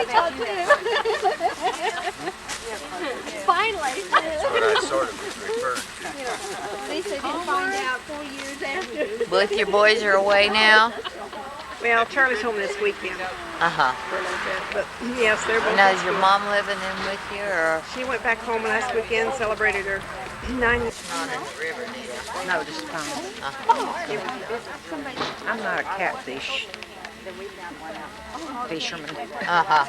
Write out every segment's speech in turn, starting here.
we thought too. Finally. That's what I sort of was referring to. At least they didn't find out 4 years after. Both your boys are away now? Well, Charlie's home this weekend Uh-huh. for a little bit, but yes, they're both. Now, in is your school. mom living in with you, or? She went back home last weekend, celebrated her 9th. Not in the river, neither. No, just fine. I'm not a catfish fisherman. Uh-huh.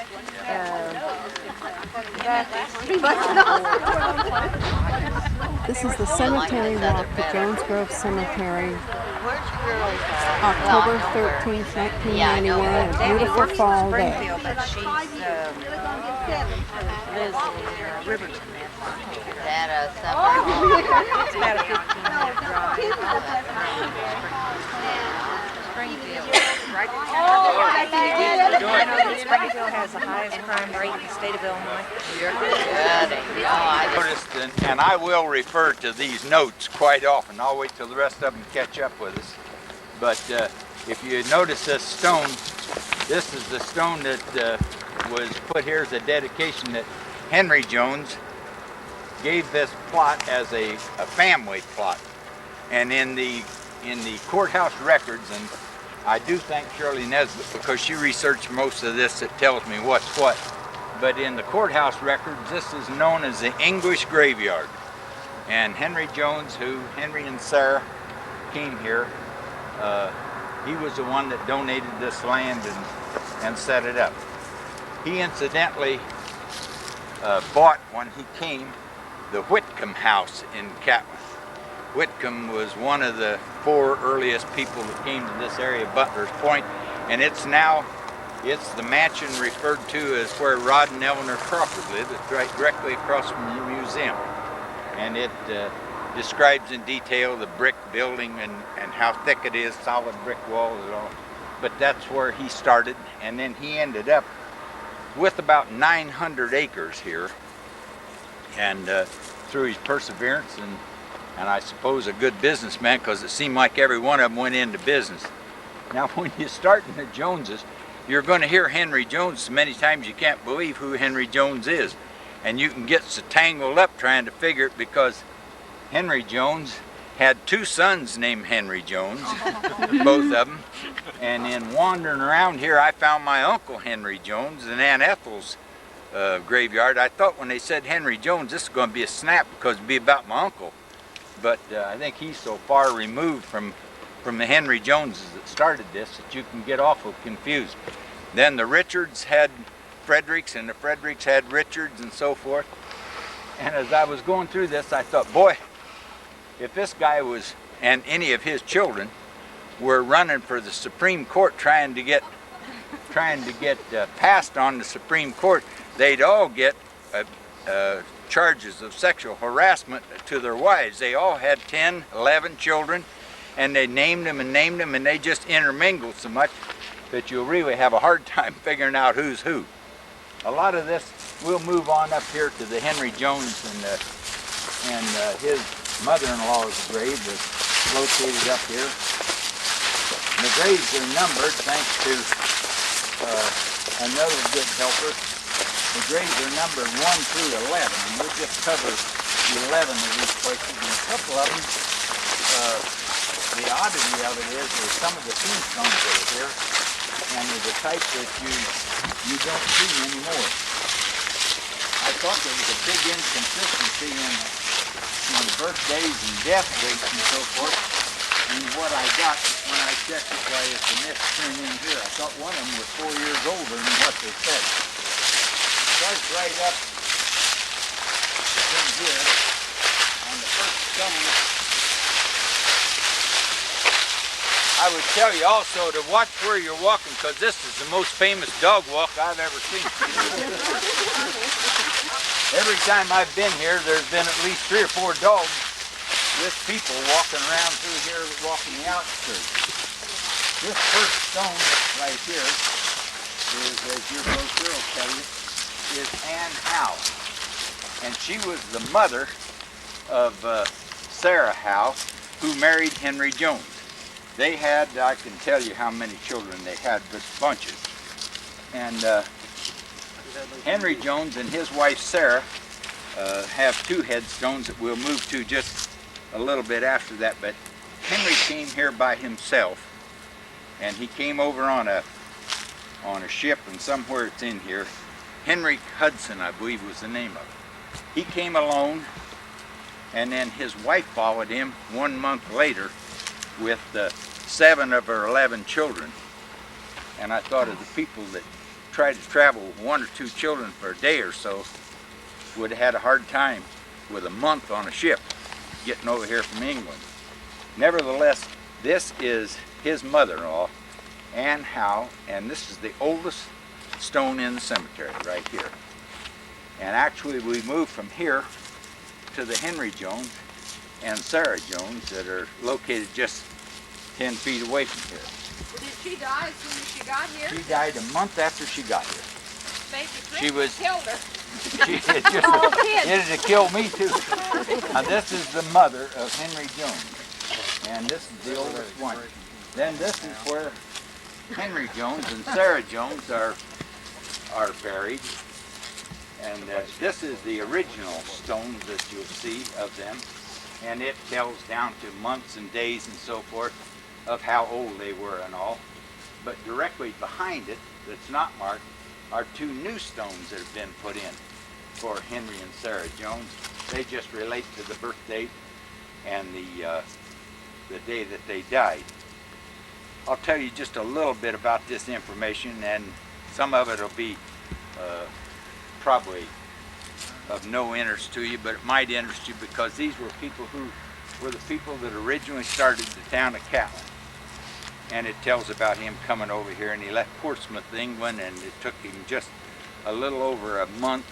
This is the cemetery walk to Jones Grove Cemetery, Where's your girl from? October Well, I know her. 13th, Yeah, I know 1991, her. a beautiful fall day. Springfield, but she's lives in Riverton. That summer. It's about a 15-minute drive. Springfield, right? Springfield has the highest crime rate in the state of Illinois. You're kidding. No, I just... Noticed, and I will refer to these notes quite often. I'll wait till the rest of them catch up with us. But if you notice this stone, this is the stone that was put here as a dedication that Henry Jones gave this plot as a family plot. And in the courthouse records, and I do thank Shirley Nesbitt because she researched most of this, that tells me what's what. But in the courthouse records, this is known as the English graveyard. And Henry Jones, who Henry and Sarah came here, he was the one that donated this land and set it up. He incidentally bought, when he came, the Whitcomb house in Catlin. Whitcomb was one of the 4 earliest people that came to this area, Butler's Point, and it's the mansion referred to as where Rod and Eleanor Crawford lived. It's right directly across from the museum. And it describes in detail the brick building and how thick it is, solid brick walls and all. But that's where he started, and then he ended up with about 900 acres here. And through his perseverance and I suppose a good businessman, because it seemed like every one of them went into business. Now when you start in the Joneses, you're going to hear Henry Jones so many times you can't believe who Henry Jones is. And you can get so tangled up trying to figure it, because Henry Jones had 2 sons named Henry Jones, both of them. And in wandering around here, I found my uncle Henry Jones and Aunt Ethel's graveyard. I thought when they said Henry Jones, this is going to be a snap because it'd be about my uncle. But I think he's so far removed from the Henry Joneses that started this that you can get awful confused. Then the Richards had Fredericks, and the Fredericks had Richards, and so forth. And as I was going through this, I thought, boy, if this guy was, and any of his children, were running for the Supreme Court trying to get passed on the Supreme Court, they'd all get charges of sexual harassment to their wives. They all had 10, 11 children, and they named them, and they just intermingled so much that you'll really have a hard time figuring out who's who. A lot of this, we'll move on up here to the Henry Jones, and his mother-in-law's grave was located up here. And the graves are numbered thanks to another good helper. The graves are numbered 1 through 11, and we'll just cover the 11 of these places. And a couple of them, the oddity of it is some of the tombstones that are here, and they're the type that you don't see anymore. I thought there was a big inconsistency in birthdays and death dates and so forth. And what I got when I checked it, why it's a misturned in here. I thought one of them was 4 years older than what they said. Starts right up in here on the first stone. I would tell you also to watch where you're walking, because this is the most famous dog walk I've ever seen. Every time I've been here, there's been at least 3 or 4 dogs with people walking around through here, walking the outskirts. This first stone right here is, as your brochure will tell you, is Ann Howe. And she was the mother of Sarah Howe, who married Henry Jones. They had, I can tell you how many children they had, but bunches. And Henry Jones and his wife Sarah have 2 headstones that we'll move to just a little bit after that, but Henry came here by himself, and he came over on a ship, and somewhere it's in here. Henry Hudson, I believe, was the name of it. He came alone, and then his wife followed him 1 month later with 7 of her 11 children. And I thought of the people that tried to travel with 1 or 2 children for a day or so would have had a hard time with a month on a ship getting over here from England. Nevertheless, this is his mother-in-law, Anne Howe, and this is the oldest stone in the cemetery right here. And actually we moved from here to the Henry Jones and Sarah Jones that are located just 10 feet away from here. Did she die as soon as she got here? She died a month after she got here. She killed her. It'd have killed me too. Now this is the mother of Henry Jones, and this is the oldest one. Then this is where Henry Jones and Sarah Jones are buried, and this is the original stone that you'll see of them, and it tells down to months and days and so forth of how old they were and all. But directly behind it, that's not marked, are 2 new stones that have been put in for Henry and Sarah Jones. They just relate to the birth date and the day that they died. I'll tell you just a little bit about this information, and some of it will be probably of no interest to you, but it might interest you because these were people who were the people that originally started the town of Catlin. And it tells about him coming over here, and he left Portsmouth, England, and it took him just a little over a month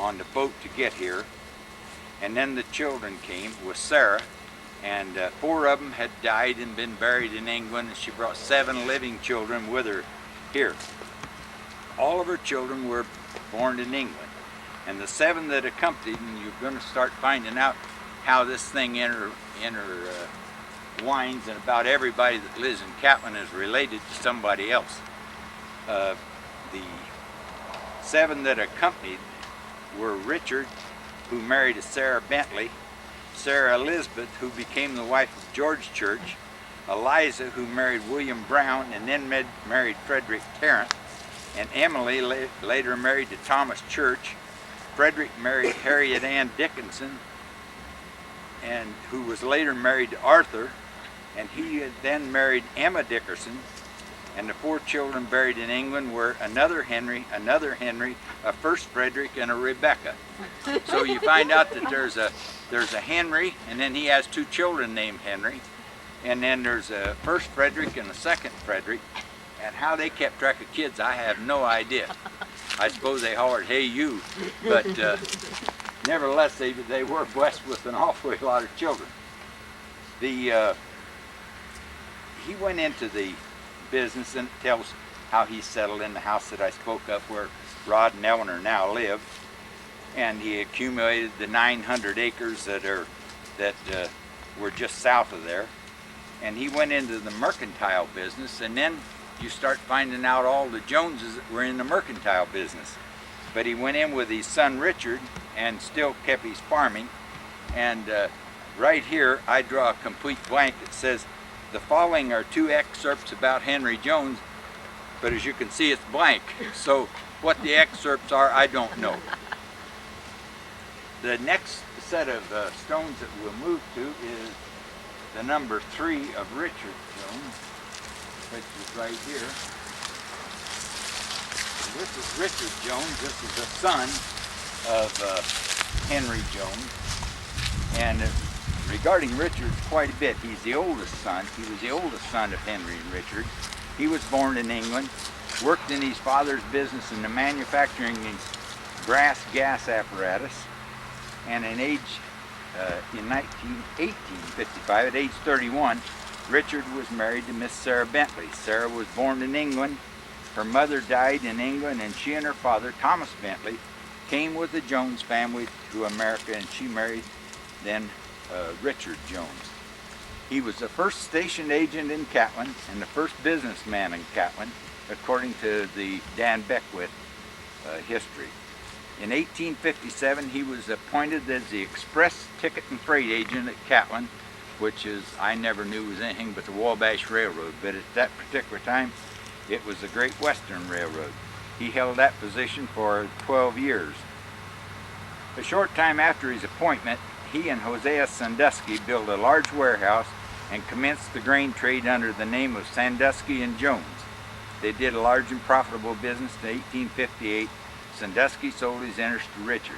on the boat to get here. And then the children came with Sarah, and 4 of them had died and been buried in England, and she brought 7 living children with her here. All of her children were born in England, and the 7 that accompanied, and you're going to start finding out how this thing interwines, and about everybody that lives in Catlin is related to somebody else. The 7 that accompanied were Richard, who married a Sarah Bentley, Sarah Elizabeth, who became the wife of George Church, Eliza, who married William Brown and then married Frederick Tarrant, and Emily later married to Thomas Church. Frederick married Harriet Ann Dickinson, and who was later married to Arthur, and he had then married Emma Dickerson, and the 4 children buried in England were another Henry, a first Frederick, and a Rebecca. So you find out that there's a Henry, and then he has 2 children named Henry, and then there's a first Frederick and a second Frederick, and how they kept track of kids, I have no idea. I suppose they hollered, "Hey you," but nevertheless, they were blessed with an awfully lot of children. He went into the business, and it tells how he settled in the house that I spoke of where Rod and Eleanor now live, and he accumulated the 900 acres that were just south of there, and he went into the mercantile business, and then you start finding out all the Joneses that were in the mercantile business. But he went in with his son Richard and still kept his farming, and right here I draw a complete blank that says the following are 2 excerpts about Henry Jones, but as you can see it's blank, so what the excerpts are I don't know. The next set of stones that we'll move to is the number 3 of Richard Jones, which is right here. And this is Richard Jones. This is the son of Henry Jones. And regarding Richard, quite a bit. He's the oldest son. He was the oldest son of Henry and Richard. He was born in England, worked in his father's business in the manufacturing of brass gas apparatus, and in 1855, at age 31, Richard was married to Miss Sarah Bentley. Sarah was born in England. Her mother died in England, and she and her father, Thomas Bentley, came with the Jones family to America, and she married then Richard Jones. He was the first station agent in Catlin and the first businessman in Catlin, according to the Dan Beckwith history. In 1857, he was appointed as the express ticket and freight agent at Catlin, which is, I never knew was anything but the Wabash Railroad, but at that particular time, it was the Great Western Railroad. He held that position for 12 years. A short time after his appointment, he and Hosea Sandusky built a large warehouse and commenced the grain trade under the name of Sandusky and Jones. They did a large and profitable business in 1858. Sandusky sold his interest to Richard.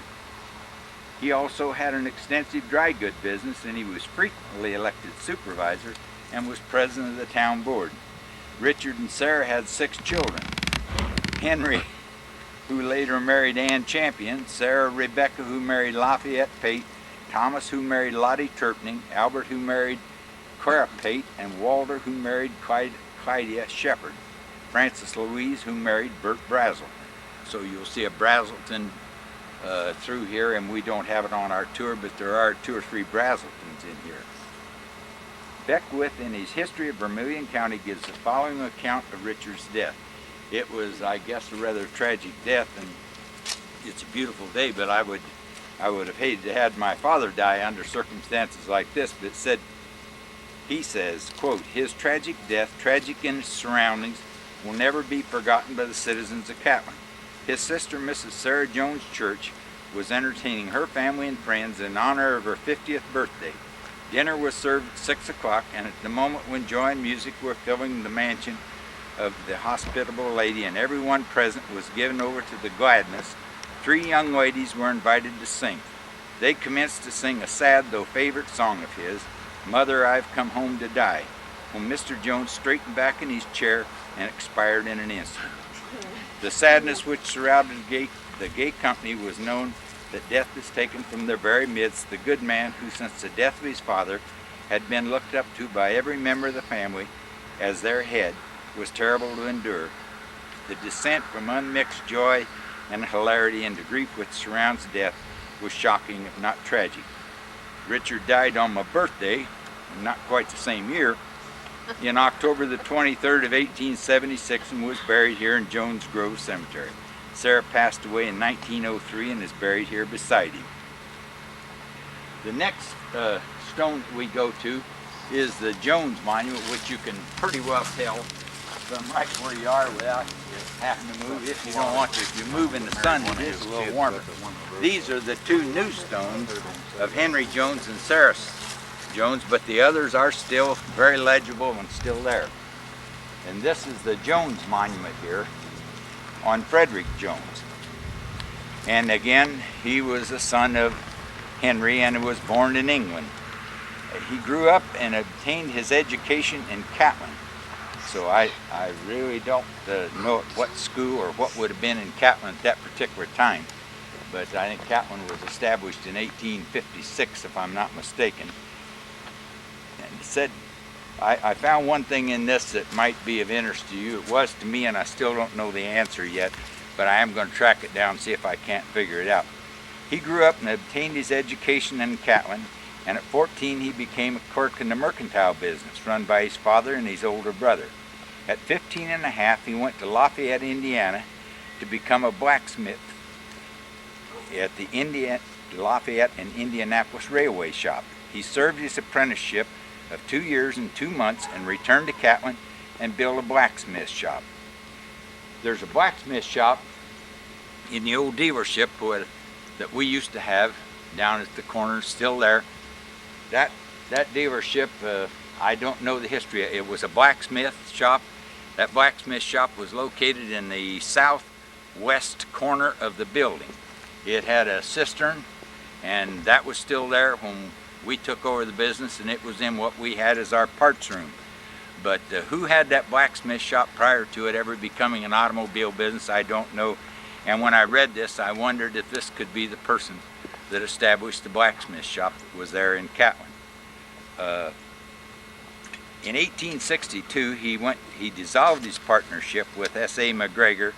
He also had an extensive dry goods business, and he was frequently elected supervisor and was president of the town board. Richard and Sarah had 6 children. Henry, who later married Ann Champion, Sarah Rebecca, who married Lafayette Pate, Thomas, who married Lottie Turpning, Albert, who married Clara Pate, and Walter, who married Clydia Shepherd, Frances Louise, who married Bert Brazel. So you'll see a Brazelton through here, and we don't have it on our tour, but there are 2 or 3 Brazeltons in here. Beckwith, in his History of Vermilion County, gives the following account of Richard's death. It was, I guess, a rather tragic death, and it's a beautiful day, but I would have hated to have my father die under circumstances like this. But it said, he says, quote, "His tragic death, tragic in its surroundings, will never be forgotten by the citizens of Catlin. His sister, Mrs. Sarah Jones Church, was entertaining her family and friends in honor of her 50th birthday. Dinner was served at 6 o'clock, and at the moment when joy and music were filling the mansion of the hospitable lady and everyone present was given over to the gladness, 3 young ladies were invited to sing. They commenced to sing a sad though favorite song of his, 'Mother, I've Come Home to Die,' when Mr. Jones straightened back in his chair and expired in an instant. The sadness which surrounded the gay company was known that death is taken from their very midst, the good man who since the death of his father had been looked up to by every member of the family as their head, was terrible to endure. The descent from unmixed joy and hilarity into grief which surrounds death was shocking if not tragic. Richard died on my birthday, not quite the same year, in October the 23rd of 1876, and was buried here in Jones Grove Cemetery. Sarah passed away in 1903 and is buried here beside him. The next stone that we go to is the Jones Monument, which you can pretty well tell from right where you are without having to move. If you don't want to, if you move in the sun, it is a little warmer. These are the 2 new stones of Henry Jones and Sarah Jones, but the others are still very legible and still there. And this is the Jones Monument here on Frederick Jones. And again, he was a son of Henry and was born in England. He grew up and obtained his education in Catlin. So I really don't know at what school or what would have been in Catlin at that particular time. But I think Catlin was established in 1856, if I'm not mistaken. And it said, I found one thing in this that might be of interest to you. It was to me, and I still don't know the answer yet, but I am going to track it down and see if I can't figure it out. He grew up and obtained his education in Catlin, and at 14 he became a clerk in the Mercantile Business run by his father and his older brother. At 15 and a half, he went to Lafayette, Indiana to become a blacksmith at the Lafayette and Indianapolis Railway Shop. He served his apprenticeship of 2 years and 2 months and returned to Catlin and built a blacksmith shop. There's a blacksmith shop in the old dealership that we used to have down at the corner, still there. That dealership, I don't know the history. It was a blacksmith shop. That blacksmith shop was located in the southwest corner of the building. It had a cistern, and that was still there when we took over the business, and it was in what we had as our parts room. But who had that blacksmith shop prior to it ever becoming an automobile business, I don't know. And when I read this, I wondered if this could be the person that established the blacksmith shop that was there in Catlin. In 1862, he dissolved his partnership with S.A. McGregor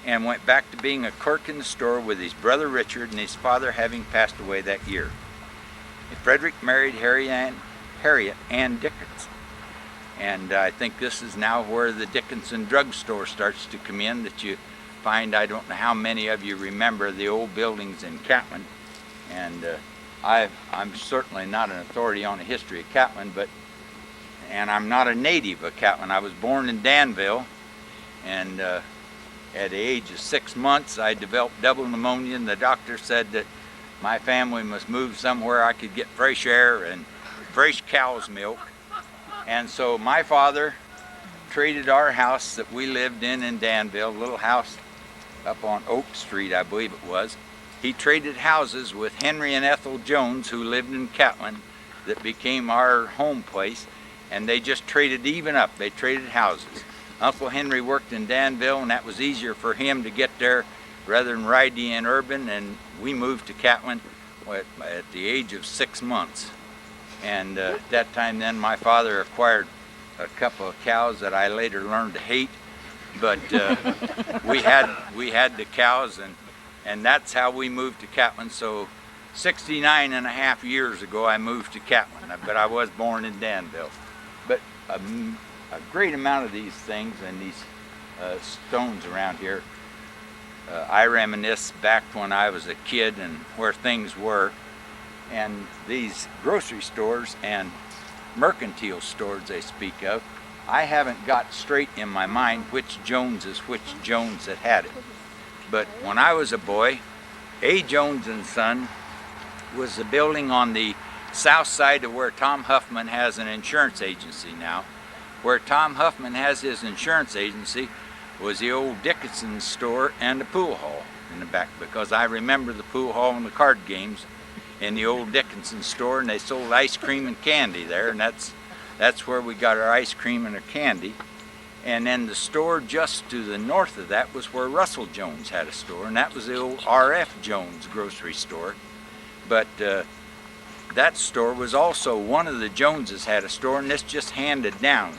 and went back to being a clerk in the store with his brother Richard and his father having passed away that year. Frederick married Harriet Ann Dickinson, and I think this is now where the Dickinson drugstore starts to come in, that you find. I don't know how many of you remember the old buildings in Catlin, and I'm certainly not an authority on the history of Catlin, and I'm not a native of Catlin. I was born in Danville, and at the age of 6 months I developed double pneumonia, and the doctor said that my family must move somewhere I could get fresh air and fresh cow's milk. And so my father traded our house that we lived in Danville, a little house up on Oak Street, I believe it was. He traded houses with Henry and Ethel Jones, who lived in Catlin, that became our home place, and they just traded even up. They traded houses. Uncle Henry worked in Danville, and that was easier for him to get there rather than ride the Urban, and we moved to Catlin at the age of 6 months. And at that time then my father acquired a couple of cows that I later learned to hate, but we had the cows, and that's how we moved to Catlin. So 69 and a half years ago I moved to Catlin, but I was born in Danville. But a great amount of these things and these stones around here, I reminisce back when I was a kid and where things were. And these grocery stores and mercantile stores they speak of, I haven't got straight in my mind which Jones is which Jones that had it. But when I was a boy, A. Jones and Son was the building on the south side of where Tom Huffman has an insurance agency now. Where Tom Huffman has his insurance agency was the old Dickinson store and the pool hall in the back, because I remember the pool hall and the card games in the old Dickinson store, and they sold ice cream and candy there, and that's where we got our ice cream and our candy. And then the store just to the north of that was where Russell Jones had a store, and that was the old R.F. Jones grocery store. But that store was also, one of the Joneses had a store, and this just handed down.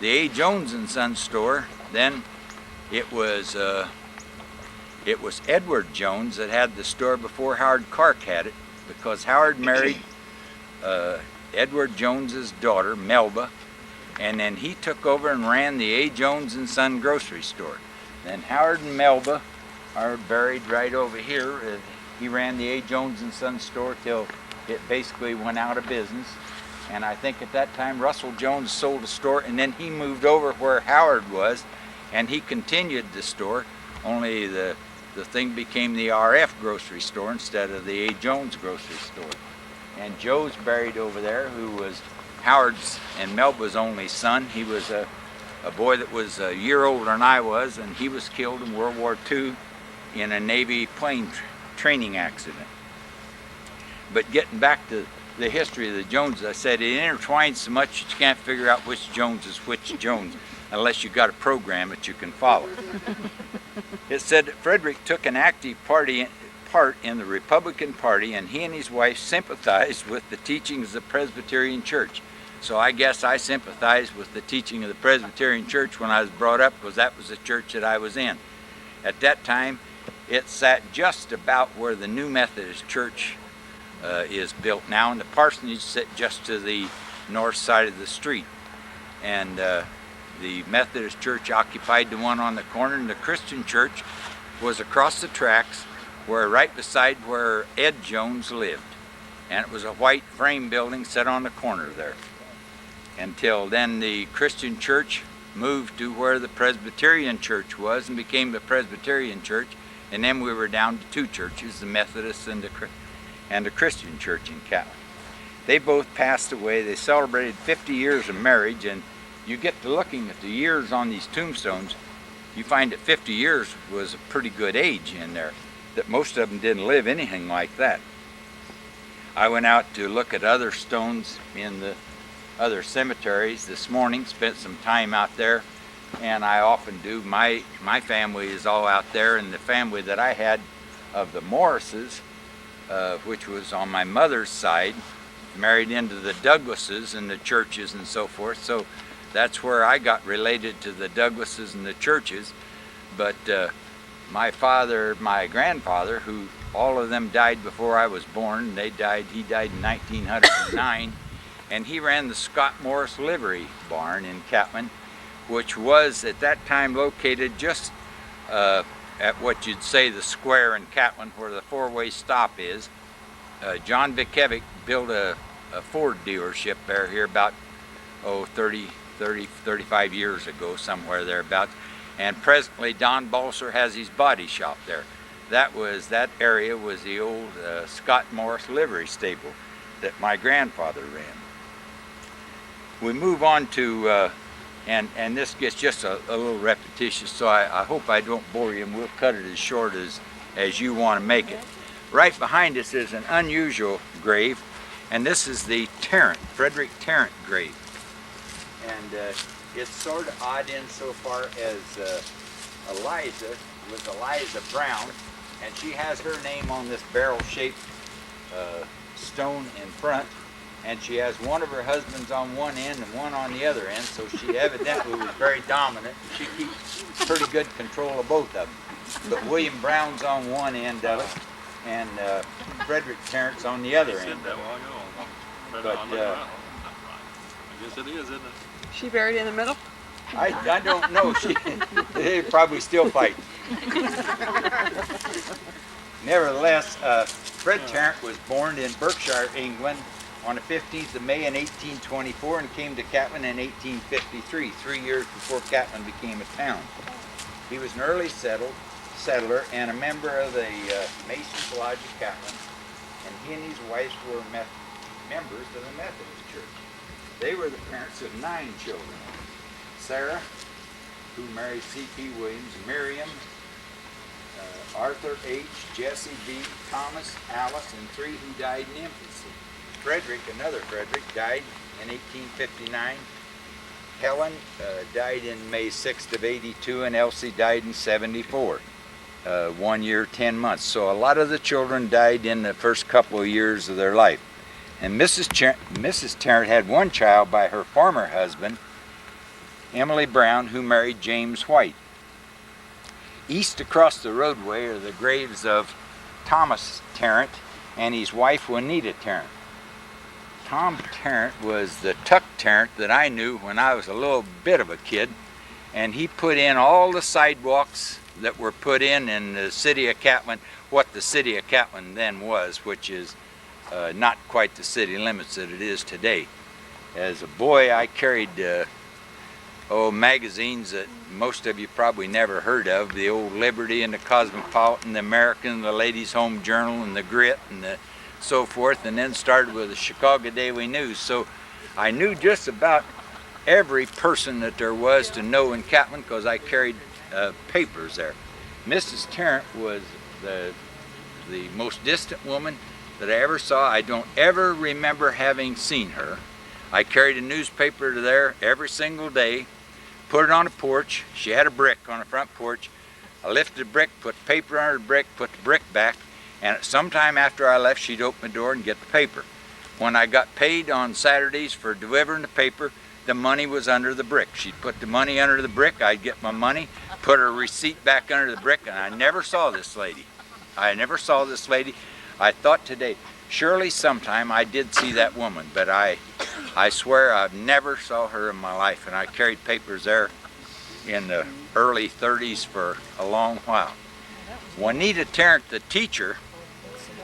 The A. Jones and Son store, then it was Edward Jones that had the store before Howard Clark had it, because Howard married Edward Jones's daughter, Melba, and then he took over and ran the A. Jones and Son grocery store. Then Howard and Melba are buried right over here. He ran the A. Jones and Son store till it basically went out of business. And I think at that time Russell Jones sold the store, and then he moved over where Howard was, and he continued the store, only the thing became the R.F. grocery store instead of the A. Jones grocery store. And Joe's buried over there, who was Howard's and Melba's only son. He was a boy that was a year older than I was, and he was killed in World War II in a Navy plane training accident. But getting back to the history of the Joneses, I said it intertwines so much that you can't figure out which Jones is which Jones unless you've got a program that you can follow. It said that Frederick took an active part in the Republican Party, and he and his wife sympathized with the teachings of the Presbyterian Church. So I guess I sympathized with the teaching of the Presbyterian Church when I was brought up, because that was the church that I was in. At that time, it sat just about where the new Methodist Church is built now, and the parsonage sat just to the north side of the street. And the Methodist Church occupied the one on the corner, and the Christian Church was across the tracks, right beside where Ed Jones lived. And it was a white frame building set on the corner there. Until then the Christian Church moved to where the Presbyterian Church was and became the Presbyterian Church, and then we were down to two churches, the Methodist and the Christian Church in Catlin. They both passed away. They celebrated 50 years of marriage, and you get to looking at the years on these tombstones, you find that 50 years was a pretty good age in there, that most of them didn't live anything like that. I went out to look at other stones in the other cemeteries this morning, spent some time out there, and I often do. My family is all out there, and the family that I had of the Morrises, which was on my mother's side, married into the Douglases and the churches and so forth. So that's where I got related to the Douglases and the churches. But my grandfather, who all of them died before I was born, he died in 1909, and he ran the Scott Morris Livery Barn in Catlin, which was at that time located just at what you'd say the square in Catlin where the four-way stop is. John Vickevic built a Ford dealership here about 35 years ago, somewhere thereabouts. And presently Don Balser has his body shop there. That area was the old Scott Morris livery stable that my grandfather ran. We move on to, and this gets just a little repetitious, so I hope I don't bore you, and we'll cut it as short as you want to make it. Right behind us is an unusual grave, and this is the Tarrant, Frederick Tarrant grave. And it's sort of odd insofar as Eliza was Eliza Brown, and she has her name on this barrel-shaped stone in front, and she has one of her husbands on one end and one on the other end, so she evidently was very dominant. She keeps pretty good control of both of them. But William Brown's on one end of it, and Frederick Tarrant's on the other end. But I guess it is, isn't it? She buried in the middle? I don't know. They probably still fight. Nevertheless, Fred Tarrant was born in Berkshire, England on the 15th of May in 1824 and came to Catlin in 1853, 3 years before Catlin became a town. He was an early settler and a member of the Masons Lodge of Catlin, and he and his wife were members of the Methodist Church. They were the parents of 9 children. Sarah, who married C.P. Williams, Miriam, Arthur H., Jesse B., Thomas, Alice, and 3 who died in infancy. Frederick, another Frederick, died in 1859. Helen died in May 6th of 82, and Elsie died in 74. 1 year, 10 months. So a lot of the children died in the first couple of years of their life. And Mrs. Tarrant had one child by her former husband, Emily Brown, who married James White. East across the roadway are the graves of Thomas Tarrant and his wife Juanita Tarrant. Tom Tarrant was the Tuck Tarrant that I knew when I was a little bit of a kid, and he put in all the sidewalks that were put in the city of Catlin, what the city of Catlin then was, which is not quite the city limits that it is today. As a boy, I carried magazines that most of you probably never heard of, the old Liberty and the Cosmopolitan, the American, the Ladies' Home Journal, and the Grit, and the so forth, and then started with the Chicago Daily News. So I knew just about every person that there was to know in Catlin because I carried papers there. Mrs. Tarrant was the most distant woman that I ever saw. I don't ever remember having seen her. I carried a newspaper there every single day, put it on the porch. She had a brick on the front porch. I lifted the brick, put paper under the brick, put the brick back, and sometime after I left, she'd open the door and get the paper. When I got paid on Saturdays for delivering the paper, the money was under the brick. She'd put the money under the brick, I'd get my money, put her receipt back under the brick, and I never saw this lady. I never saw this lady. I thought today, surely sometime I did see that woman, but I swear I never saw her in my life, and I carried papers there in the early 30s for a long while. Juanita Tarrant, the teacher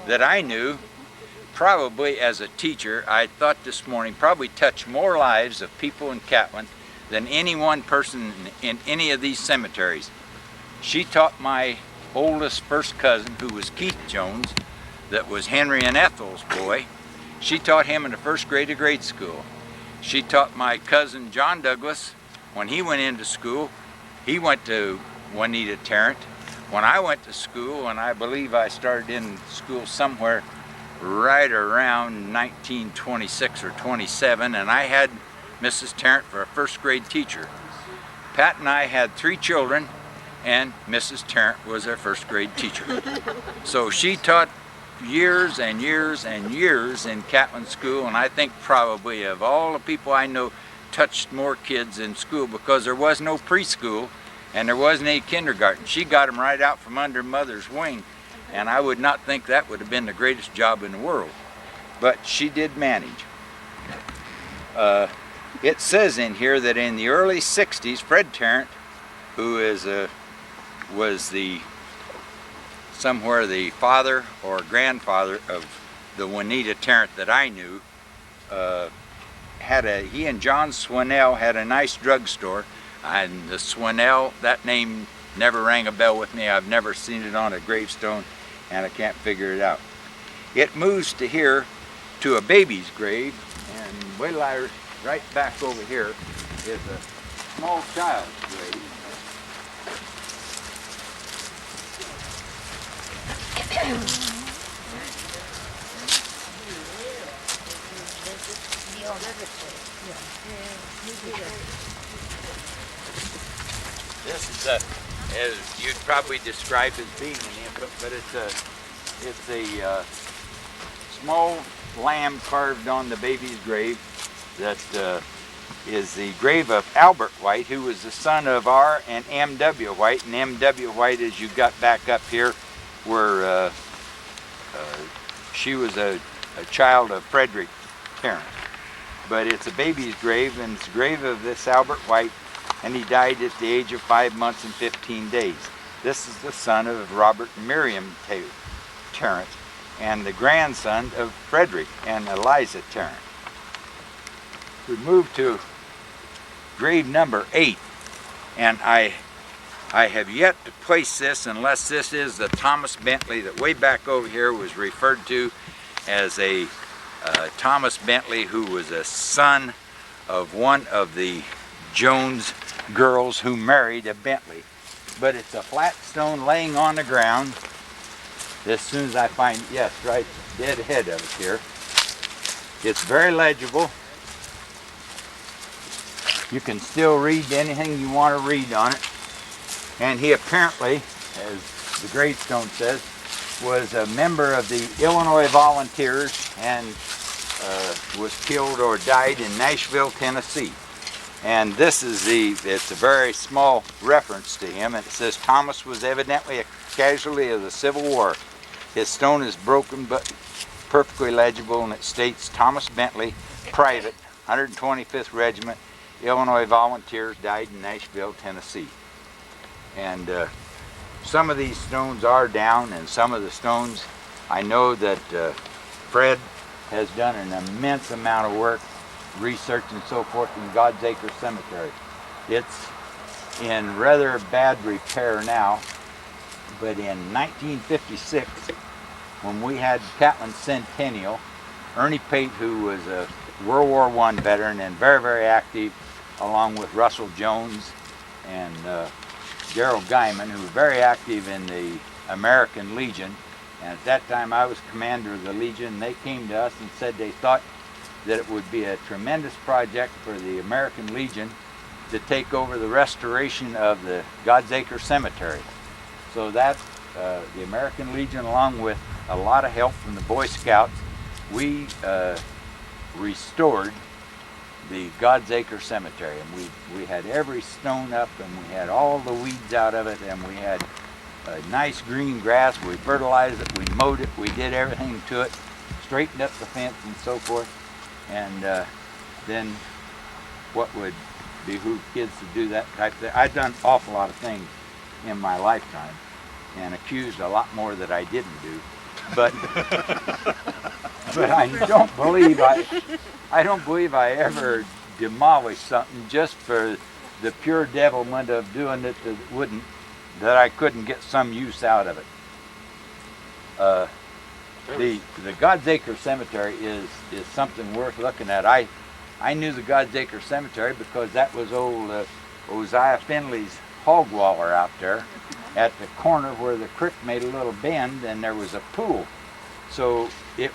that I knew, probably as a teacher, I thought this morning, probably touched more lives of people in Catlin than any one person in any of these cemeteries. She taught my oldest first cousin, who was Keith Jones, that was Henry and Ethel's boy. She taught him in the first grade of grade school. She taught my cousin John Douglas. When he went into school, he went to Juanita Tarrant. When I went to school, and I believe I started in school somewhere right around 1926 or 27, and I had Mrs. Tarrant for a first grade teacher. Pat and I had 3 children, and Mrs. Tarrant was our first grade teacher. So she taught years and years and years in Catlin School, and I think probably of all the people I know touched more kids in school because there was no preschool and there wasn't any kindergarten. She got them right out from under mother's wing, and I would not think that would have been the greatest job in the world, but she did manage. It says in here that in the early 60s, Fred Tarrant, who was the somewhere the father or grandfather of the Juanita Tarrant that I knew he and John Swinnell had a nice drugstore, and the Swinnell, that name never rang a bell with me. I've never seen it on a gravestone, and I can't figure it out. It moves to here to a baby's grave, and wait till right back over here is a small child's grave. This is as you'd probably describe as being an infant, but it's a small lamb carved on the baby's grave that is the grave of Albert White, who was the son of R. and M.W. White. And M.W. White, as you got back up here, were she was a child of Frederick Tarrant. But it's a baby's grave, and it's the grave of this Albert White, and he died at the age of 5 months and 15 days. This is the son of Robert and Miriam Tarrant, and the grandson of Frederick and Eliza Tarrant. We move to grave number 8, and I have yet to place this unless this is the Thomas Bentley that way back over here was referred to as a Thomas Bentley, who was a son of one of the Jones girls who married a Bentley. But it's a flat stone laying on the ground. As soon as I find, yes, right dead ahead of us here. It's very legible. You can still read anything you want to read on it. And he apparently, as the gravestone says, was a member of the Illinois Volunteers and was killed or died in Nashville, Tennessee. And this is it's a very small reference to him, and it says Thomas was evidently a casualty of the Civil War. His stone is broken but perfectly legible, and it states Thomas Bentley, private, 125th Regiment, Illinois Volunteers, died in Nashville, Tennessee. And some of these stones are down, and some of the stones, I know that Fred has done an immense amount of work, research and so forth in God's Acre Cemetery. It's in rather bad repair now, but in 1956, when we had Catlin Centennial, Ernie Pate, who was a World War I veteran and very, very active, along with Russell Jones and Gerald Guyman, who was very active in the American Legion. And at that time I was commander of the Legion. They came to us and said they thought that it would be a tremendous project for the American Legion to take over the restoration of the God's Acre Cemetery. So that the American Legion, along with a lot of help from the Boy Scouts, we restored the God's Acre Cemetery, and we had every stone up, and we had all the weeds out of it, and we had nice green grass. We fertilized it, we mowed it, we did everything to it, straightened up the fence and so forth. And then what would behoove kids to do that type of thing? I've done an awful lot of things in my lifetime and accused a lot more that I didn't do. But but I don't believe I ever demolished something just for the pure devilment of doing it that I couldn't get some use out of it. The God's Acre Cemetery is something worth looking at. I knew the God's Acre Cemetery because that was old Uzziah Finley's hog waller out there at the corner where the creek made a little bend, and there was a pool. So it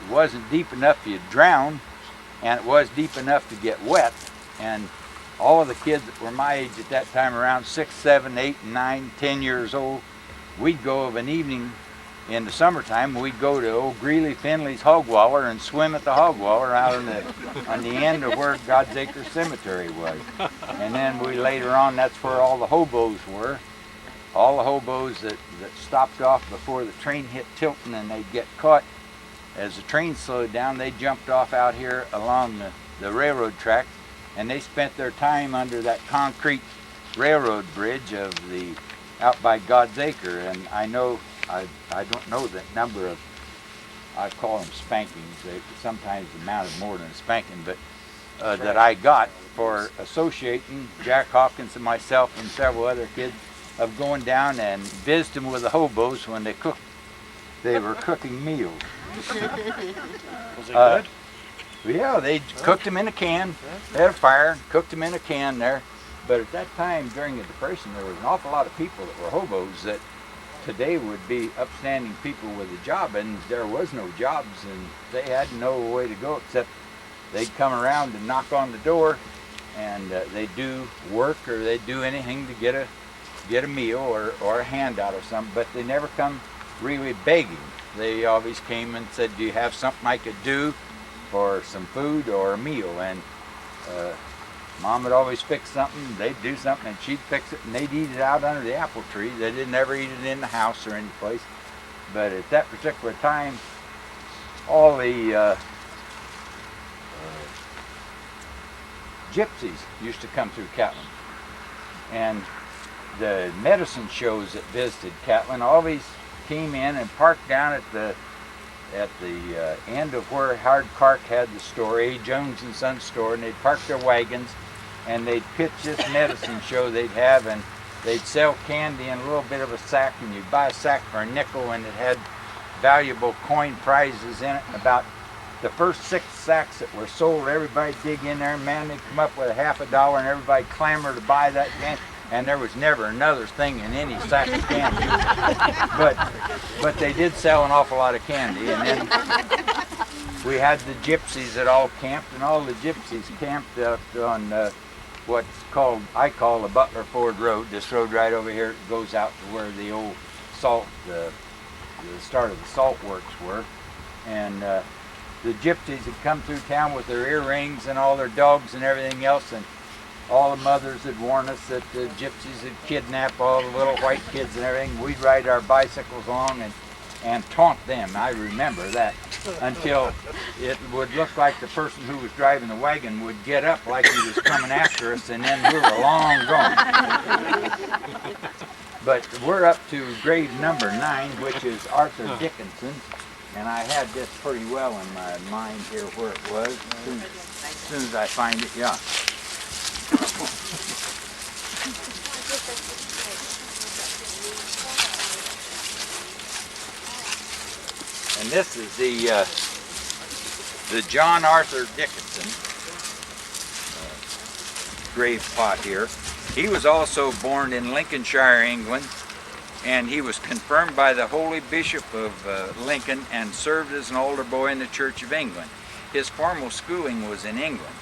wasn't deep enough you'd drown, and it was deep enough to get wet. And all of the kids that were my age at that time, around 6, 7, 8, 9, 10 years old, we'd go of an evening in the summertime, we'd go to old Greeley Finley's hog waller and swim at the hog waller out on the end of where God's Acre Cemetery was. And then later on, that's where all the hobos were. All the hobos that stopped off before the train hit Tilton and they'd get caught. As the train slowed down, they jumped off out here along the railroad track, and they spent their time under that concrete railroad bridge out by God's Acre. And I know I don't know the number of, I call them spankings. They sometimes amounted more than a spanking, but that I got for associating Jack Hawkins and myself and several other kids of going down and visiting with the hobos when they cooked. They were cooking meals. Was it good? Yeah, they cooked them in a can. They had a fire, cooked them in a can there. But at that time, during the Depression, there was an awful lot of people that were hobos that today would be upstanding people with a job, and there was no jobs, and they had no way to go except they'd come around and knock on the door, and they'd do work or they'd do anything to get a meal or a handout or something, but they never come really begging. They always came and said, do you have something I could do for some food or a meal? And Mom would always fix something, they'd do something, and she'd fix it, and they'd eat it out under the apple tree. They didn't ever eat it in the house or any place. But at that particular time, all the gypsies used to come through Catlin. And the medicine shows that visited Catlin always came in and parked down at the end of where Howard Clark had the store, A. Jones and Son store, and they'd park their wagons and they'd pitch this medicine show they'd have, and they'd sell candy in a little bit of a sack, and you'd buy a sack for a nickel, and it had valuable coin prizes in it. About the first 6 sacks that were sold, everybody dig in there, and man, they'd come up with $50, and everybody clamor to buy that candy. And there was never another thing in any sack of candy. But they did sell an awful lot of candy. And then we had the gypsies that all camped, and all the gypsies camped out on what's called, I call the Butler Ford Road. This road right over here goes out to where the old salt, the start of the salt works were. And the gypsies had come through town with their earrings and all their dogs and everything else, and all the mothers had warned us that the gypsies had kidnapped all the little white kids and everything. We'd ride our bicycles along and taunt them. I remember that, until it would look like the person who was driving the wagon would get up like he was coming after us, and then we were long gone. But we're up to grave number 9, which is Arthur Dickinson. And I had this pretty well in my mind here where it was. As soon as I find it, yeah. And this is the John Arthur Dickinson grave plot here. He was also born in Lincolnshire, England, and he was confirmed by the Holy Bishop of Lincoln and served as an altar boy in the Church of England. His formal schooling was in England.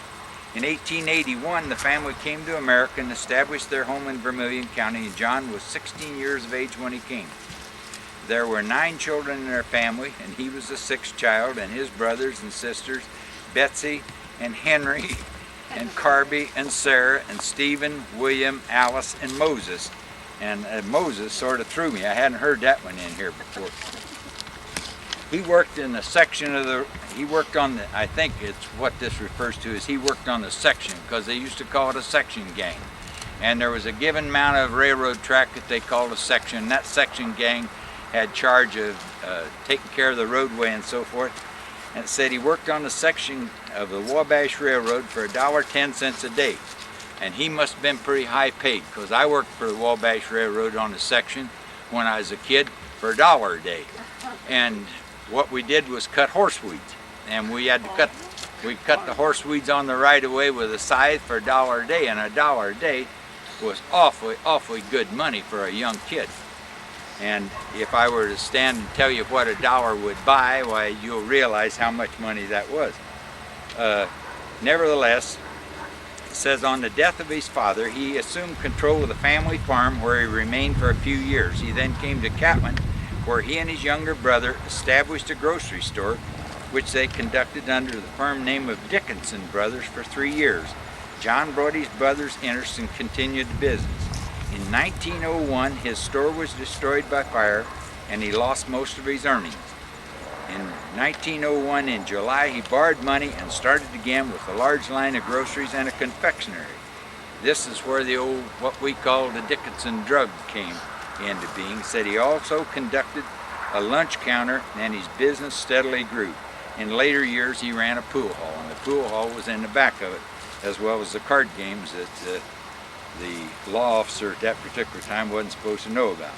In 1881, the family came to America and established their home in Vermilion County, and John was 16 years of age when he came. There were 9 children in their family, and he was the 6th child, and his brothers and sisters, Betsy and Henry and Carby and Sarah and Stephen, William, Alice, and Moses. And Moses sort of threw me. I hadn't heard that one in here before. He worked in a section of he worked on the, I think it's what this refers to as he worked on the section, because they used to call it a section gang. And there was a given amount of railroad track that they called a section. That section gang had charge of taking care of the roadway and so forth. And it said he worked on the section of the Wabash Railroad for $1.10 a day. And he must have been pretty high paid, because I worked for the Wabash Railroad on the section when I was a kid for $1 a day. And what we did was cut horse weeds, and we had to cut the horse weeds on the right of way with a scythe for $1 a day, and $1 a day was awfully good money for a young kid. And if I were to stand and tell you what $1 would buy, why, you'll realize how much money that was. Nevertheless, it says on the death of his father, he assumed control of the family farm, where he remained for a few years. He then came to Catlin, where he and his younger brother established a grocery store, which they conducted under the firm name of Dickinson Brothers for 3 years. John brought his brother's interest and continued the business. In 1901, his store was destroyed by fire, and he lost most of his earnings. In 1901, in July, he borrowed money and started again with a large line of groceries and a confectionery. This is where the old, what we call the Dickinson drug came into being. Said he also conducted a lunch counter, and his business steadily grew. In later years, he ran a pool hall, and the pool hall was in the back of it, as well as the card games that the law officer at that particular time wasn't supposed to know about.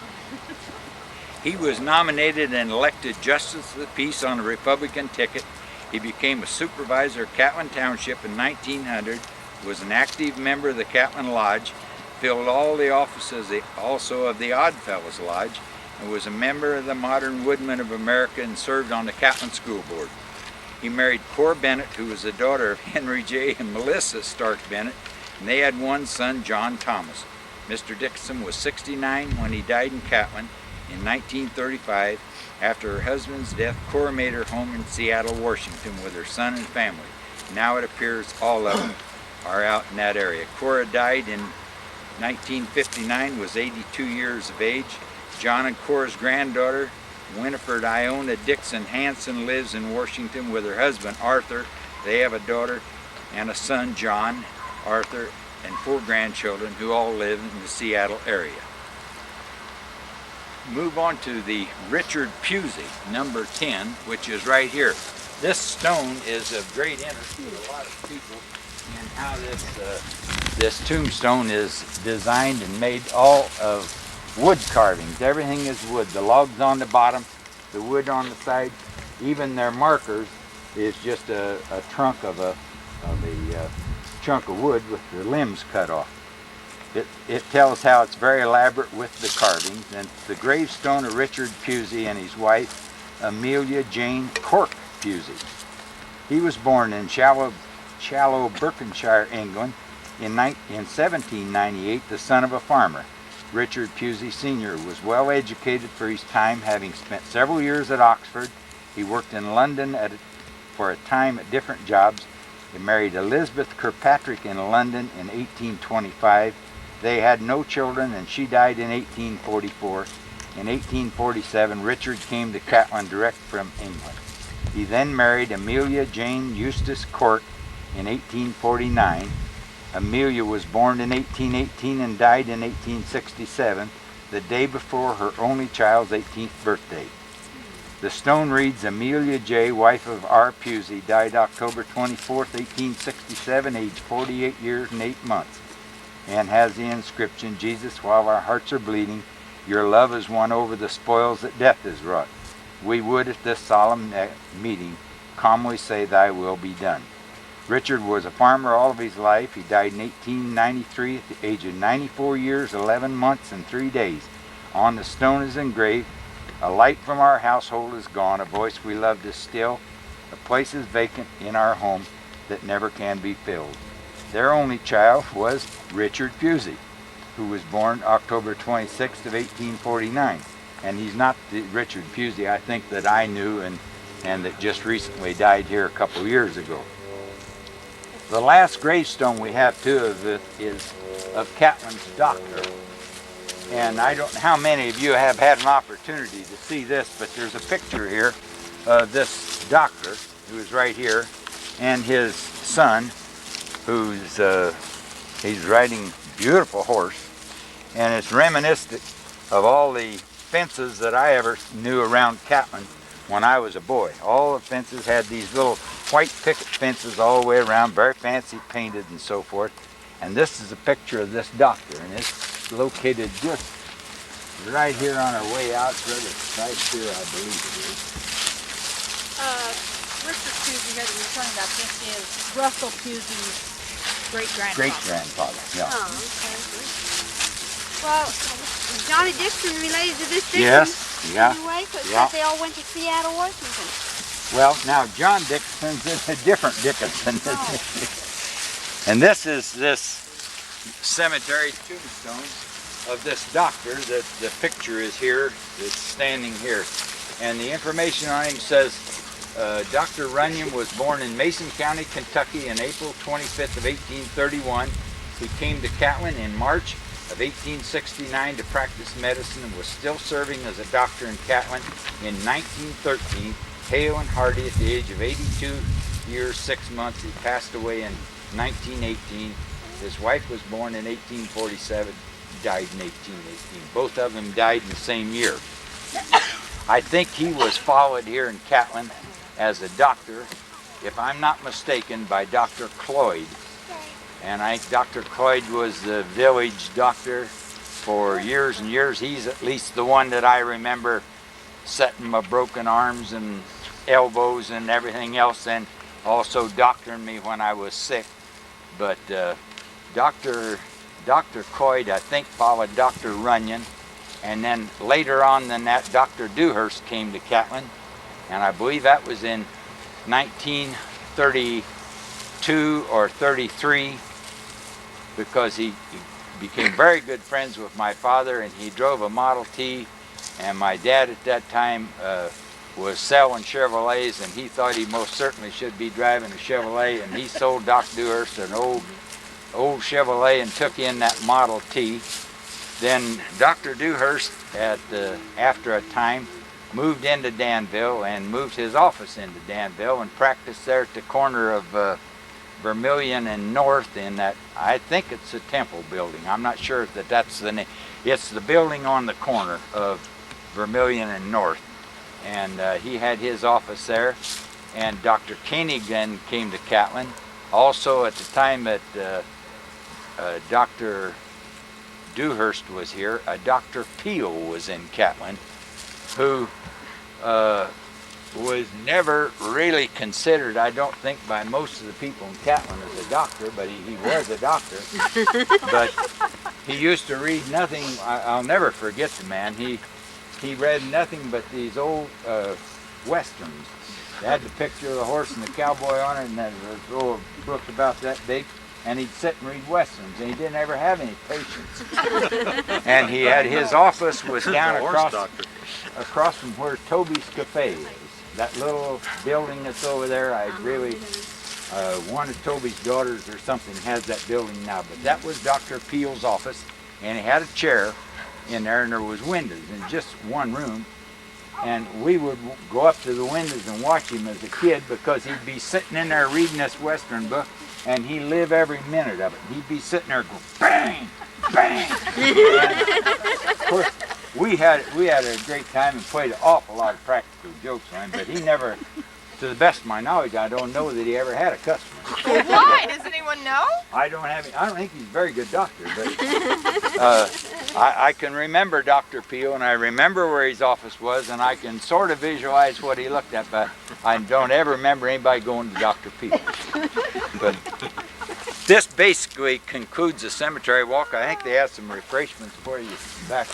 He was nominated and elected Justice of the Peace on a Republican ticket. He became a supervisor of Catlin Township in 1900, was an active member of the Catlin Lodge, filled all the offices also of the Oddfellows Lodge, and was a member of the Modern Woodmen of America and served on the Catlin School Board. He married Cora Bennett, who was the daughter of Henry J. and Melissa Stark Bennett, and they had one son, John Thomas. Mr. Dixon was 69 when he died in Catlin in 1935. After her husband's death, Cora made her home in Seattle, Washington with her son and family. Now it appears all of them are out in that area. Cora died in 1959, was 82 years of age. John and Cora's granddaughter, Winifred Iona Dixon Hanson, lives in Washington with her husband, Arthur. They have a daughter and a son, John, Arthur, and 4 grandchildren who all live in the Seattle area. Move on to the Richard Pusey, number 10, which is right here. This stone is of great interest to a lot of people in how this tombstone is designed and made all of wood carvings. Everything is wood. The logs on the bottom, the wood on the side, even their markers is just a trunk of a chunk of wood with the limbs cut off. It tells how it's very elaborate with the carvings, and the gravestone of Richard Pusey and his wife Amelia Jane Cork Pusey. He was born in Shallow, Berkshire, England in 1798, the son of a farmer. Richard Pusey Sr. was well educated for his time, having spent several years at Oxford. He worked in London for a time at different jobs. He married Elizabeth Kirkpatrick in London in 1825. They had no children, and she died in 1844. In 1847, Richard came to Catlin direct from England. He then married Amelia Jane Eustace Cork in 1849. Amelia was born in 1818 and died in 1867, the day before her only child's 18th birthday. The stone reads, Amelia J., wife of R. Pusey, died October 24, 1867, aged 48 years and 8 months, and has the inscription, Jesus, while our hearts are bleeding, your love has won over the spoils that death has wrought. We would at this solemn meeting calmly say, thy will be done. Richard was a farmer all of his life. He died in 1893 at the age of 94 years, 11 months, and 3 days. On the stone is engraved, a light from our household is gone, a voice we loved is still, a place is vacant in our home that never can be filled. Their only child was Richard Pusey, who was born October 26th of 1849. And he's not the Richard Pusey I think that I knew and that just recently died here a couple years ago. The last gravestone we have too of it is of Catlin's doctor. And I don't know how many of you have had an opportunity to see this, but there's a picture here of this doctor who is right here, and his son, who's he's riding a beautiful horse, and it's reminiscent of all the fences that I ever knew around Catlin when I was a boy. All the fences had these little white picket fences all the way around, very fancy painted and so forth. And this is a picture of this doctor, and it's located just right here on our way out, right here, I believe it is. Richard Pusey that we're talking about, this is Russell Pusey's great-grandfather. Great-grandfather, yeah. Oh, okay. Well, Johnny Dixon related to this Dixon? Yes, yeah. Anyway, so Yeah. they all went to Seattle, Washington. Well, now John Dixon's a different Dickinson. And this is this cemetery tombstone of this doctor. That the picture is here. It's standing here. And the information on him says, Dr. Runyon was born in Mason County, Kentucky on April 25th of 1831. He came to Catlin in March of 1869 to practice medicine and was still serving as a doctor in Catlin in 1913. Hale and hearty at the age of 82 years, 6 months. He passed away in 1918. His wife was born in 1847, died in 1818. Both of them died in the same year. I think he was followed here in Catlin as a doctor, if I'm not mistaken, by Dr. Cloyd. And I think Dr. Cloyd was the village doctor for years and years. He's at least the one that I remember setting my broken arms and elbows and everything else, and also doctoring me when I was sick. But Dr. Cloyd, I think, followed Dr. Runyon, and then later on than that, Dr. Dewhurst came to Catlin, and I believe that was in 1932 or 33, because he became very good friends with my father, and he drove a Model T, and my dad at that time was selling Chevrolets, and he thought he most certainly should be driving a Chevrolet, and he sold Dr. Dewhurst an old Chevrolet and took in that Model T. Then Dr. Dewhurst, after a time, moved into Danville and moved his office into Danville and practiced there at the corner of Vermilion and North in that, I think it's a Temple building. I'm not sure that that's the name. It's the building on the corner of Vermilion and North. And he had his office there. And Dr. Kanigan came to Catlin. Also at the time that Dr. Dewhurst was here, Dr. Peel was in Catlin, who was never really considered, I don't think, by most of the people in Catlin as a doctor, but he was a doctor. But he used to read nothing. I'll never forget the man. He read nothing but these old westerns. They had the picture of the horse and the cowboy on it, and then there was a little book about that big, and he'd sit and read westerns, and he didn't ever have any patience. And he had his office was down across from where Toby's Cafe is. That little building that's over there, I really, one of Toby's daughters or something has that building now, but that was Dr. Peel's office, and he had a chair in there, and there was windows in just one room, and we would go up to the windows and watch him as a kid, because he'd be sitting in there reading this Western book, and he'd live every minute of it. He'd be sitting there going, bang, bang. And of course, we had a great time and played an awful lot of practical jokes on him, but he never, to the best of my knowledge, I don't know that he ever had a customer. Why? Does anyone know? I don't think he's a very good doctor, but I can remember Dr. Peel, and I remember where his office was, and I can sort of visualize what he looked at, but I don't ever remember anybody going to Dr. Peel. But this basically concludes the cemetery walk. I think they have some refreshments for you back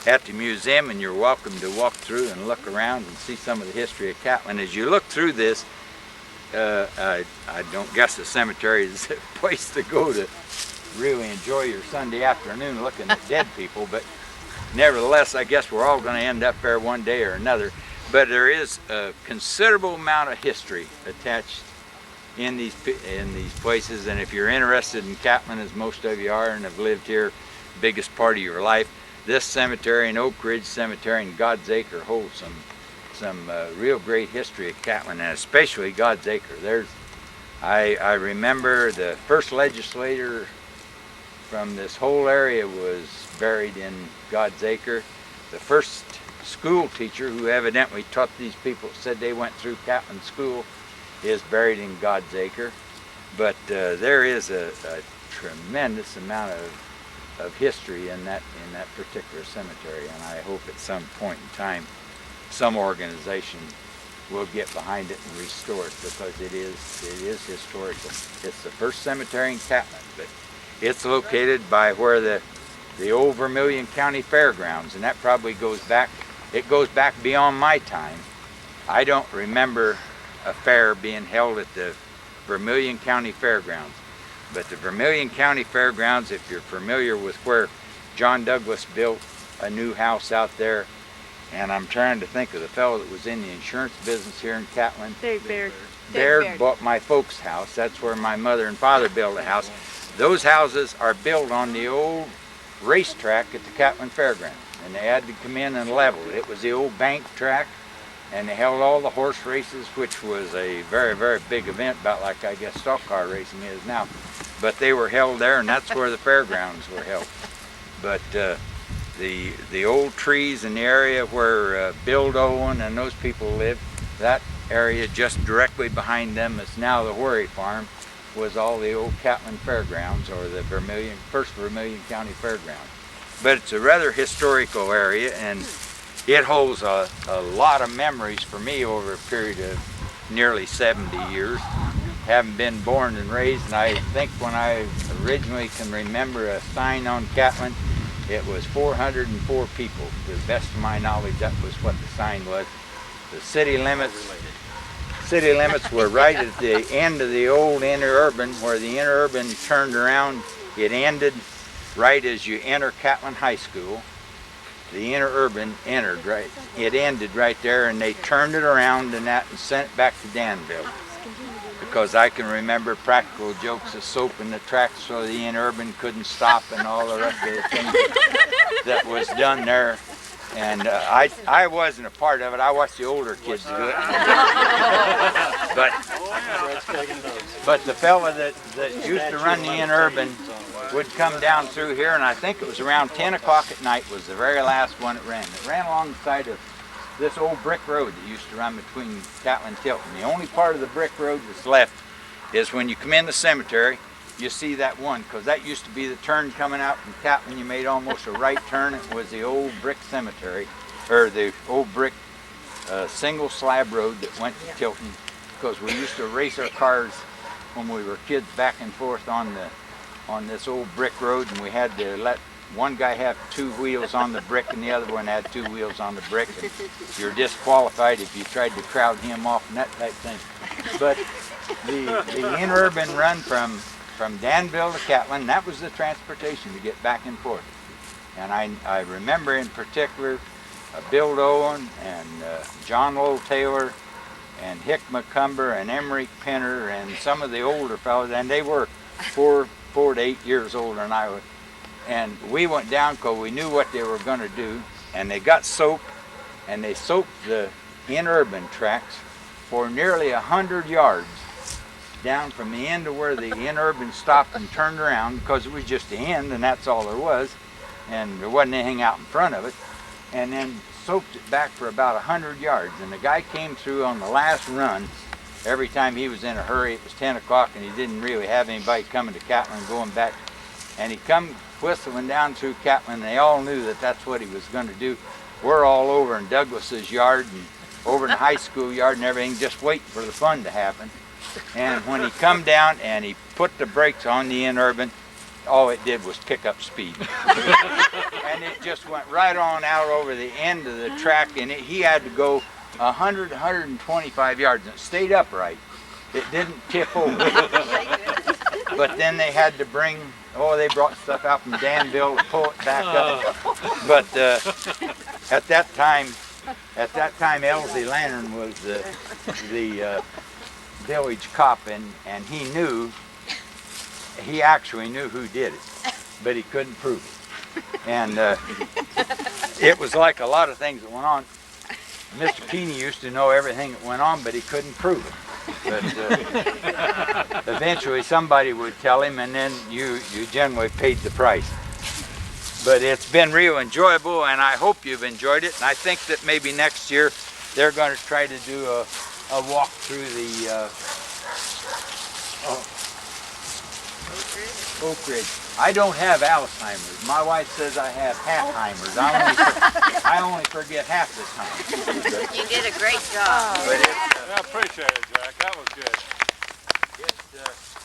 at the museum, and you're welcome to walk through and look around and see some of the history of Catlin. As you look through this, I don't guess the cemetery is a place to go to really enjoy your Sunday afternoon looking at dead people, but nevertheless, I guess we're all going to end up there one day or another. But there is a considerable amount of history attached in these places, and if you're interested in Catlin, as most of you are and have lived here the biggest part of your life, this cemetery and Oak Ridge Cemetery and God's Acre hold some real great history of Catlin, and especially God's Acre. I remember the first legislator from this whole area was buried in God's Acre. The first school teacher who evidently taught these people, said they went through Catlin School, is buried in God's Acre. But there is a tremendous amount of history in that particular cemetery, and I hope at some point in time some organization will get behind it and restore it, because it is historical. It's the first cemetery in Catlin, but it's located by where the old Vermilion County Fairgrounds, and that probably goes back beyond my time. I don't remember a fair being held at the Vermilion County Fairgrounds, but the Vermilion County Fairgrounds, if you're familiar with where John Douglas built a new house out there, and I'm trying to think of the fellow that was in the insurance business here in Catlin. Baird bought my folks' house. That's where my mother and father built a house. Those houses are built on the old racetrack at the Catlin Fairgrounds, and they had to come in and level it. It was the old bank track, and they held all the horse races, which was a very, very big event, about like I guess stock car racing is now. But they were held there, and that's where the fairgrounds were held. But the old trees in the area where Bill Owen and those people lived, that area just directly behind them is now the Wherry Farm, was all the old Catlin Fairgrounds, or the first Vermilion County Fairgrounds. But it's a rather historical area, and it holds a lot of memories for me over a period of nearly 70 years. Having been born and raised, and I think when I originally can remember a sign on Catlin, it was 404 people. To the best of my knowledge, that was what the sign was. The city limits were right at the end of the old interurban, where the interurban turned around. It ended right as you enter Catlin High School. The interurban entered right. It ended right there, and they turned it around and sent it back to Danville. Because I can remember practical jokes of soap in the tracks so the interurban couldn't stop, and all the rest of the things that was done there. And I wasn't a part of it. I watched the older kids do it. but the fella that used to run the interurban would come down through here, and I think it was around 10 o'clock at night was the very last one it ran. It ran along the side of this old brick road that used to run between Catlin and Tilton. The only part of the brick road that's left is when you come in the cemetery, you see that one, because that used to be the turn coming out from Catlin. You made almost a right turn. It was the old brick cemetery, or the old brick single slab road that went to Tilton, because we used to race our cars when we were kids back and forth on this old brick road, and we had to let one guy have 2 wheels on the brick and the other one had 2 wheels on the brick, and you're disqualified if you tried to crowd him off and that type thing. But the interurban run from Danville to Catlin, that was the transportation to get back and forth. And I remember in particular Bill Owen and John Lowell Taylor and Hick McCumber and Emmerich Penner and some of the older fellows, and they were 4 to 8 years older than I was. And we went down because we knew what they were going to do, and they got soap, and they soaped the interurban tracks for nearly 100 yards down from the end of where the interurban stopped and turned around, because it was just the end and that's all there was, and there wasn't anything out in front of it, and then soaked it back for about 100 yards. And the guy came through on the last run. Every time he was in a hurry, it was 10 o'clock and he didn't really have anybody coming to Catlin going back, and he come whistling down through Catlin, and they all knew that that's what he was going to do. We're all over in Douglas's yard and over in the high school yard and everything, just waiting for the fun to happen. And when he come down and he put the brakes on the interurban, all it did was pick up speed. And it just went right on out over the end of the track, and he had to go 100, 125 yards, and it stayed upright. It didn't tip over. But then they had to they brought stuff out from Danville to pull it back up. But at that time, Elsie Lantern was the village cop, and he actually knew who did it, but he couldn't prove it. And it was like a lot of things that went on. Mr. Keeney used to know everything that went on, but he couldn't prove it. But eventually somebody would tell him, and then you generally paid the price. But it's been real enjoyable, and I hope you've enjoyed it. And I think that maybe next year they're going to try to do a walk through the Oak Ridge. I don't have Alzheimer's. My wife says I have half-timers. I only forget half the time. You did a great job. I appreciate it, Jack. That was good.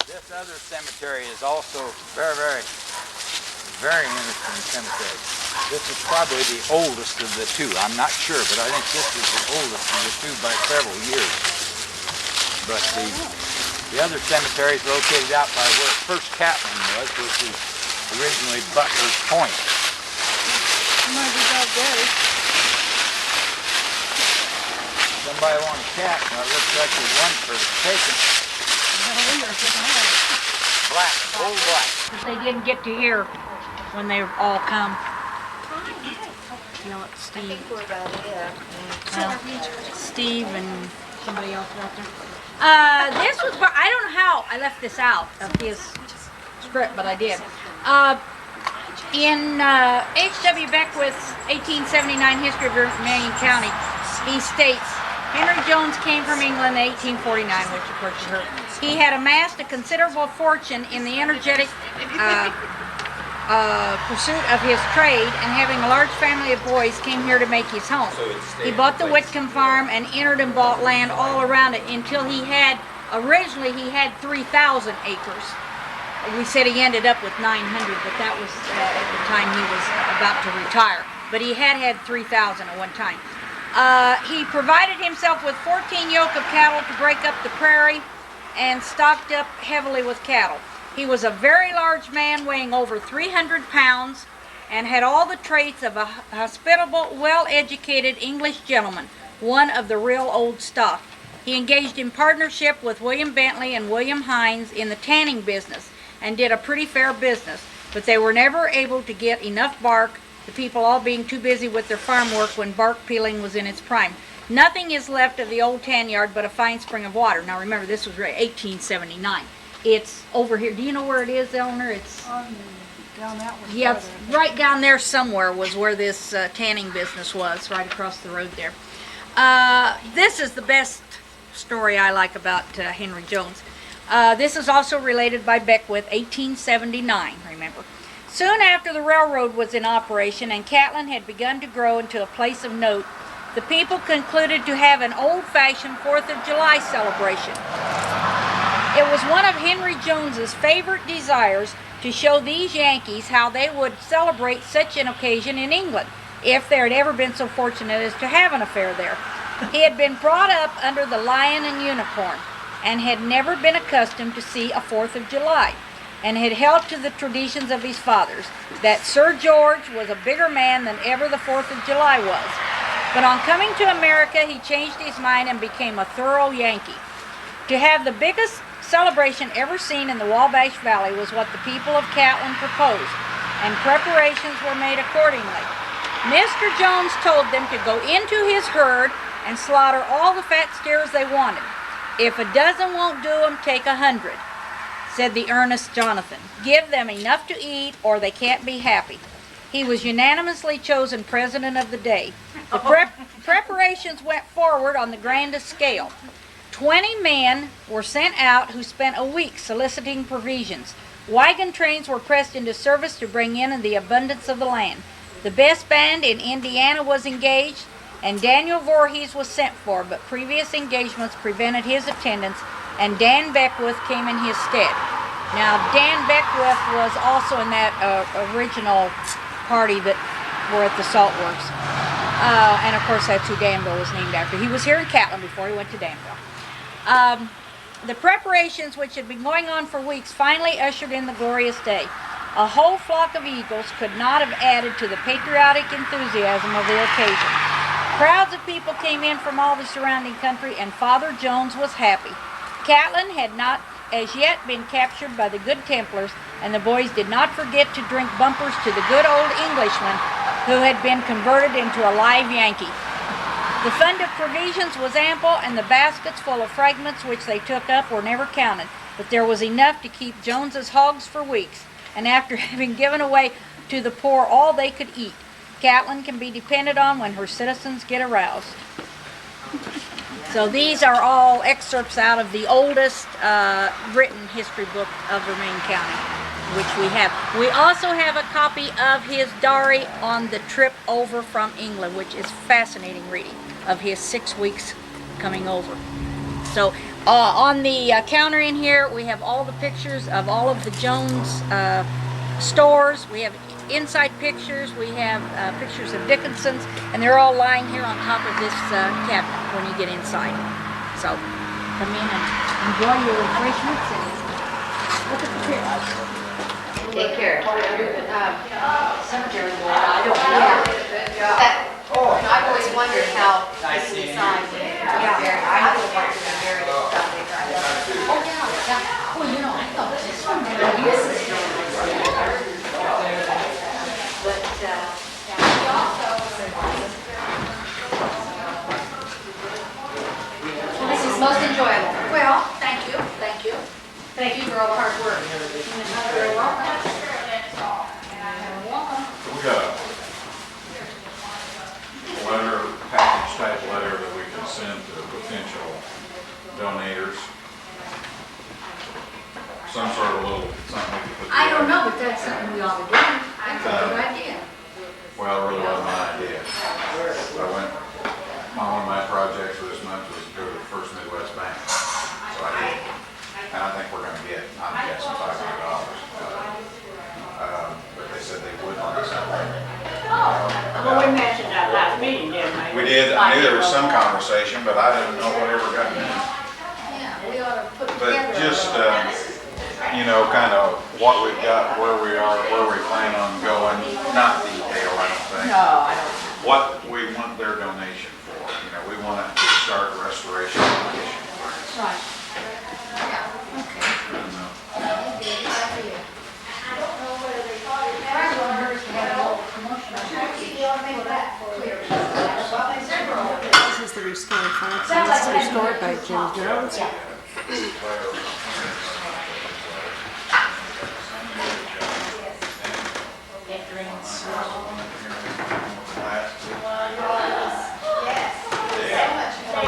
This other cemetery is also very, very, very interesting cemetery. This is probably the oldest of the two. I'm not sure, but I think this is the oldest of the two by several years. But the other cemetery is located out by where first Catlin was, which is originally Butler's Point. Might be dog daddy. Somebody want a cat? Well, it looks like there's one for taking. Black, old black. They didn't get to hear when they all come. Yell at Steve. Well, Steve and somebody else out there. This was, I don't know how I left this out of his script, but I did. In H.W. Beckwith's 1879 History of Vermilion County, he states, Henry Jones came from England in 1849, which of course you heard. He had amassed a considerable fortune in the energetic pursuit of his trade, and having a large family of boys, came here to make his home. He bought the Whitcomb farm and entered and bought land all around it until originally he had 3,000 acres. We said he ended up with 900, but that was at the time he was about to retire. But he had 3,000 at one time. He provided himself with 14 yoke of cattle to break up the prairie and stocked up heavily with cattle. He was a very large man, weighing over 300 pounds, and had all the traits of a hospitable, well-educated English gentleman, one of the real old stock. He engaged in partnership with William Bentley and William Hines in the tanning business, and did a pretty fair business, but they were never able to get enough bark, the people all being too busy with their farm work when bark peeling was in its prime. Nothing is left of the old tan yard but a fine spring of water. Now remember, this was 1879. It's over here. Do you know where it is, Eleanor? It's Down that way. yeah, it's right down there somewhere was where this tanning business was, right across the road there. This is the best story I like about Henry Jones. This is also related by Beckwith, 1879, remember. Soon after the railroad was in operation and Catlin had begun to grow into a place of note, the people concluded to have an old-fashioned 4th of July celebration. It was one of Henry Jones's favorite desires to show these Yankees how they would celebrate such an occasion in England, if they had ever been so fortunate as to have an affair there. He had been brought up under the Lion and Unicorn, and had never been accustomed to see a 4th of July, and had held to the traditions of his fathers, that Sir George was a bigger man than ever the 4th of July was. But on coming to America, he changed his mind and became a thorough Yankee. To have the biggest celebration ever seen in the Wabash Valley was what the people of Catlin proposed, and preparations were made accordingly. Mr. Jones told them to go into his herd and slaughter all the fat steers they wanted. If a dozen won't do them, take 100, said the earnest Jonathan. Give them enough to eat or they can't be happy. He was unanimously chosen president of the day. The preparations went forward on the grandest scale. 20 men were sent out who spent a week soliciting provisions. Wagon trains were pressed into service to bring in the abundance of the land. The best band in Indiana was engaged, and Daniel Voorhees was sent for, but previous engagements prevented his attendance, and Dan Beckwith came in his stead. Now, Dan Beckwith was also in that original party that were at the Salt Works. And of course, that's who Danville was named after. He was here in Catlin before he went to Danville. The preparations, which had been going on for weeks, finally ushered in the glorious day. A whole flock of eagles could not have added to the patriotic enthusiasm of the occasion. Crowds of people came in from all the surrounding country, and Father Jones was happy. Catlin had not as yet been captured by the Good Templars, and the boys did not forget to drink bumpers to the good old Englishman who had been converted into a live Yankee. The fund of provisions was ample, and the baskets full of fragments which they took up were never counted, but there was enough to keep Jones's hogs for weeks, and after having given away to the poor all they could eat, Catlin can be depended on when her citizens get aroused. So these are all excerpts out of the oldest written history book of Vermilion County, which we have. We also have a copy of his diary on the trip over from England, which is fascinating reading, of his 6 weeks coming over. So on the counter in here, we have all the pictures of all of the Jones stores. We have inside pictures, we have pictures of Dickinson's, and they're all lying here on top of this cabinet when you get inside. So come in and enjoy your refreshments and look at the pictures. Take care. Cemetery board, I don't know. I've always wondered how Nice they seeing decide when they're buried. I would want to be buried and stuff. Oh yeah. Well, you know, I thought this one was This is most enjoyable. well, thank you, thank you. Thank you for all the hard work. You're welcome. send to potential donators. Some sort of little something we could put together. I don't know, but that's something we ought to do. That's a good idea. Well, it really wasn't my idea. One of my projects for this month was to go to the First Midwest Bank. So I did. And I think we're gonna get, I'm guessing $500. But they said they would on something. Well, we mentioned that last meeting, didn't we? We did, I knew there was some conversation, but I didn't know whatever got done. Yeah, we ought to put But together. just, you know, kind of what we've got, where we are, where we plan on going, not detail, I don't think. No, I don't. What we want their donation for, you know, we want to start restoration petition, for instance. Right. Yeah, okay. And, This is the restored function. This is restored by Jim Jones.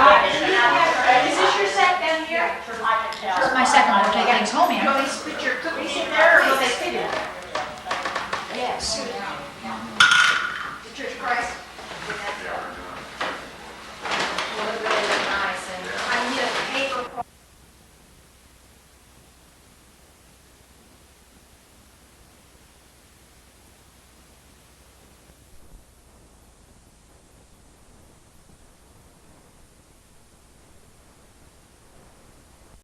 Is this your set down here? I can tell. This is my second one, take things home, You yeah. want me to put your cookies in there or will they fit in?